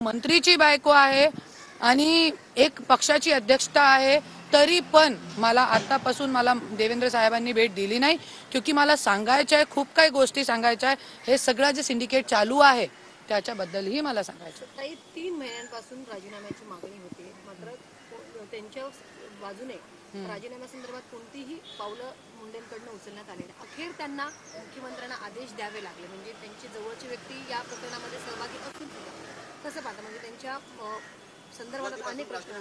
मंत्रीची बायको आहे आणि एक पक्षाची अध्यक्षता आहे, तरी पण मला आतापासून मला देवेंद्र साहेबांनी भेट दिली नाही, क्योंकि मला सांगायचं आहे, खूप काही गोष्टी सांगायच्या आहे. हे सगळं जे सिंडिकेट चालू आहे त्याच्याबद्दलही मला सांगायचं. ताई 3 महिन्यांपासून राजीनाम्याची मागणी होती, मात्र त्यांच्या बाजूने राजीनाम्यासंदर्भात कोणतीही पावलं मुंडेंकडून उचलण्यात आली नाही. अखेर त्यांना मुख्यमंत्र्यांना आदेश द्यावे लागले, म्हणजे त्यांची जवळची व्यक्ती या प्रकरणामध्ये सहभागी असून सुद्धा कसं पाहता, म्हणजे त्यांच्या संदर्भात अनेक प्रश्न.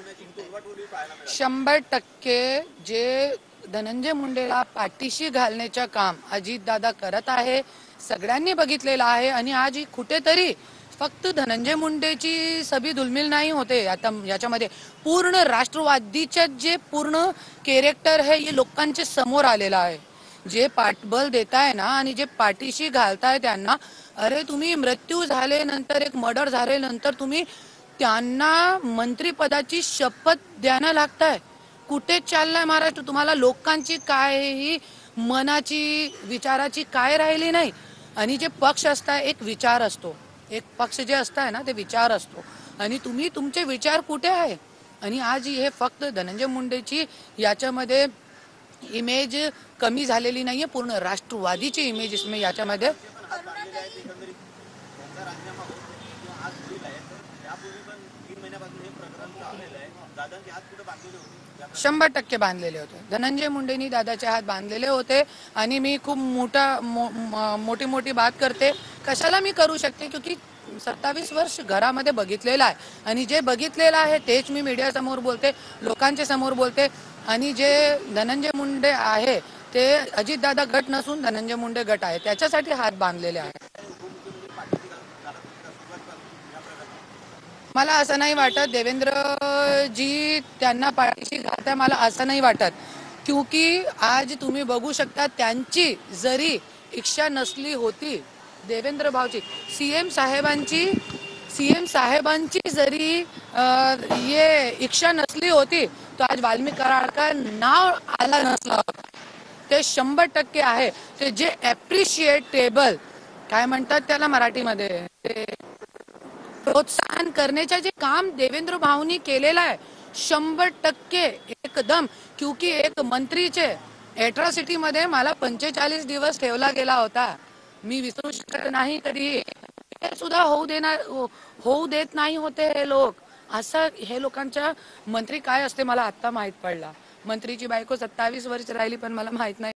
100% जे धनंजय मुंडेला पाठीशी घालण्याचं काम अजितदादा करत आहे, सगळ्यांनी बघितलेलं आहे. आणि आज कुठेतरी फक्त धनंजय मुंडेची सभी धुलमिल नाही होते, आता याच्यामध्ये पूर्ण राष्ट्रवादीचे जे पूर्ण कॅरेक्टर आहे हे लोकांच्या समोर आलेला आहे. जे पाठबळ देताय ना आणि जे पाठीशी घालताय त्यांना, अरे तुम्ही मृत्यू झाल्यानंतर, एक मर्डर झाल्यानंतर तुम्ही त्यांना मंत्रिपदाची शपथ द्यायला लागताय. कुठे चाललाय महाराष्ट्र? तुम्हाला लोकांची कायही मनाची विचाराची काय राहिली नाही. आणि जे पक्ष असताय, एक विचार असतो, एक पक्ष जे असताय ना ते विचार असतो, आणि तुम्ही तुमचे विचार कुठे आहे? आणि आज हे फक्त धनंजय मुंडेची याच्यामध्ये इमेज कमी झालेली नाहीये, पूर्ण राष्ट्रवादीची इमेज इसमें याच्यामध्ये. 100% बांधलेले होते. धनंजय मुंडेंनी दादाचे हात बांधलेले होते. आणि मी खूप मोठी मोठी बात करते, कशाला मी करू शकते, क्योंकि 27 वर्ष घरामध्ये बघितलेलं आहे. आणि जे बघितलेलं आहे तेच मी मीडिया समोर बोलते, लोकांच्या समोर बोलते. आणि जे धनंजय मुंडे आहे ते अजितदादा गट नसून धनंजय मुंडे गट आहे, त्याच्यासाठी हात बांधलेले आहे. मला असं नाही वाटत देवेंद्रजी त्यांना पाठीशी घालताय, मला असं नाही वाटत. क्योंकि आज तुम्ही बघू शकता, त्यांची जरी इच्छा नसली होती, देवेंद्र भाऊची, सीएम साहेबांची जरी ये इच्छा नसली होती, तो आज वाल्मिक कराडकर नाव आला नसला होता. ते 100% आहे. ते जे ॲप्रिशिएटेबल काय म्हणतात त्याला मराठीमध्ये, ते प्रोत्साहन करण्याचे जे काम देवेंद्र भाऊनी केलेलं आहे, 100% एकदम. क्योंकि एक मंत्रीचे एट्रॉसिटी मध्ये मला 45 दिवस ठेवला गेला होता, मी विसरू शकत नाही कधी. हे सुद्धा होऊ देत नाही होते हे लोक. असं हे लोकांच्या मंत्री काय असते मला आता माहित पडला. मंत्रीची बायको 27 वर्ष राहिली पण मला माहित नाही.